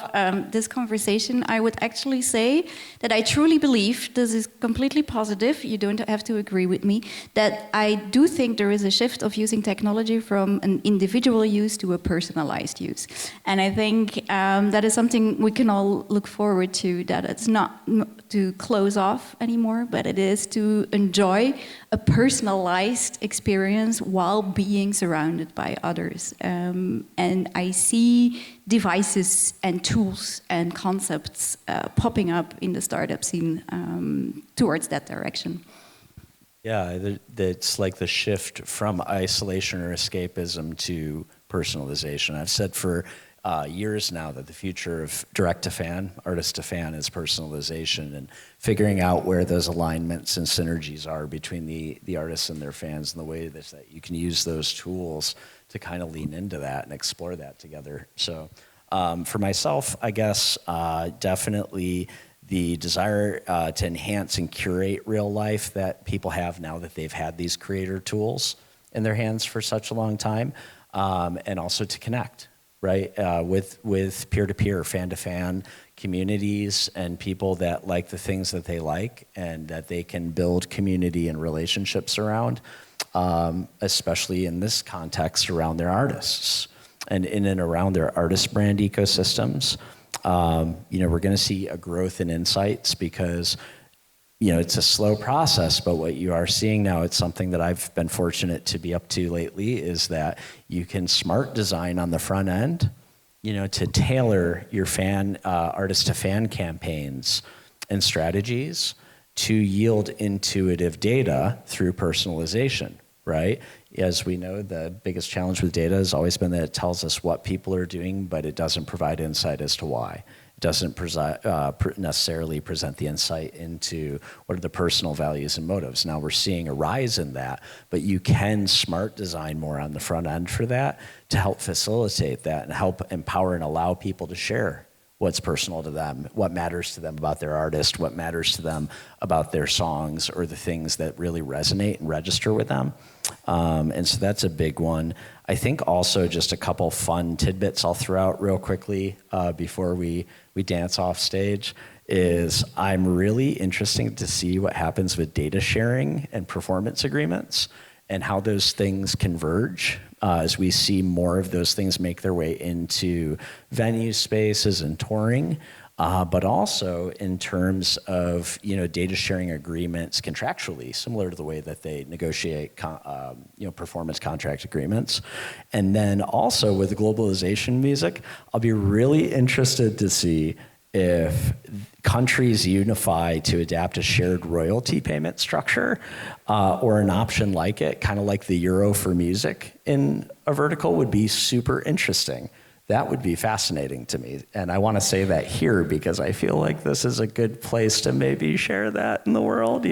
Speaker 4: this conversation, I would actually say that I truly believe, this is completely positive, you don't have to agree with me, that I do think there is a shift of using technology from an individual use to a personalized use. And I think that is something we can all look forward to, that it's not to close off anymore, but it is to enjoy a personalized experience while being surrounded by others. And I see devices and tools and concepts popping up in the startup scene towards that direction.
Speaker 2: Yeah, it's like the shift from isolation or escapism to personalization. I've said for years now that the future of direct-to-fan, artist-to-fan is personalization, and figuring out where those alignments and synergies are between the artists and their fans, and the way that you can use those tools to kind of lean into that and explore that together. So for myself, I guess definitely the desire to enhance and curate real life that people have now that they've had these creator tools in their hands for such a long time, and also to connect, right, with peer-to-peer, fan-to-fan communities and people that like the things that they like and that they can build community and relationships around, especially in this context around their artists and in and around their artist brand ecosystems. We're going to see a growth in insights because it's a slow process, but what you are seeing now, it's something that I've been fortunate to be up to lately, is that you can smart design on the front end, to tailor your artist-to-fan campaigns and strategies to yield intuitive data through personalization, right? As we know, the biggest challenge with data has always been that it tells us what people are doing, but it doesn't provide insight as to why. Doesn't necessarily present the insight into what are the personal values and motives. Now we're seeing a rise in that, but you can smart design more on the front end for that to help facilitate that and help empower and allow people to share what's personal to them, what matters to them about their artist, what matters to them about their songs, or the things that really resonate and register with them. And so that's a big one. I think also just a couple fun tidbits I'll throw out real quickly before we dance off stage is I'm really interested to see what happens with data sharing and performance agreements and how those things converge as we see more of those things make their way into venue spaces and touring. But also in terms of data sharing agreements contractually, similar to the way that they negotiate performance contract agreements. And then also with globalization music, I'll be really interested to see if countries unify to adapt a shared royalty payment structure or an option like it, kind of like the euro for music in a vertical, would be super interesting. That would be fascinating to me. And I want to say that here because I feel like this is a good place to maybe share that in the world,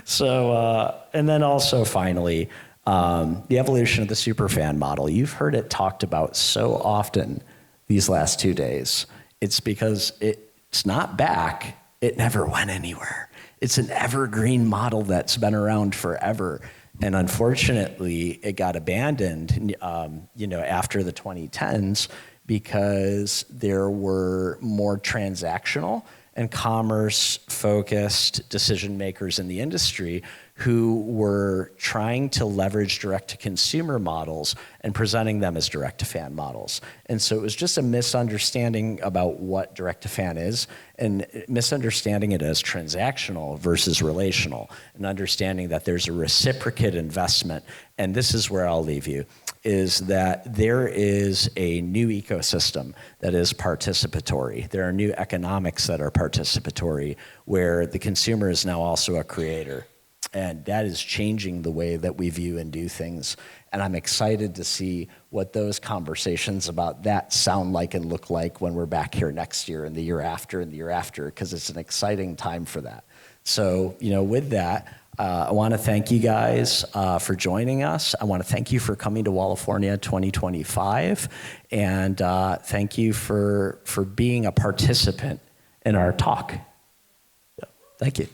Speaker 2: So, and then also finally, the evolution of the superfan model. You've heard it talked about so often these last 2 days. It's because it's not back. It never went anywhere. It's an evergreen model that's been around forever. And unfortunately, it got abandoned, after the 2010s because there were more transactional and commerce-focused decision makers in the industry who were trying to leverage direct-to-consumer models and presenting them as direct-to-fan models. And so it was just a misunderstanding about what direct-to-fan is and misunderstanding it as transactional versus relational and understanding that there's a reciprocate investment. And this is where I'll leave you, is that there is a new ecosystem that is participatory. There are new economics that are participatory where the consumer is now also a creator. And that is changing the way that we view and do things. And I'm excited to see what those conversations about that sound like and look like when we're back here next year and the year after and the year after, because it's an exciting time for that. So, with that, I want to thank you guys for joining us. I want to thank you for coming to California 2025. And thank you for being a participant in our talk. Thank you.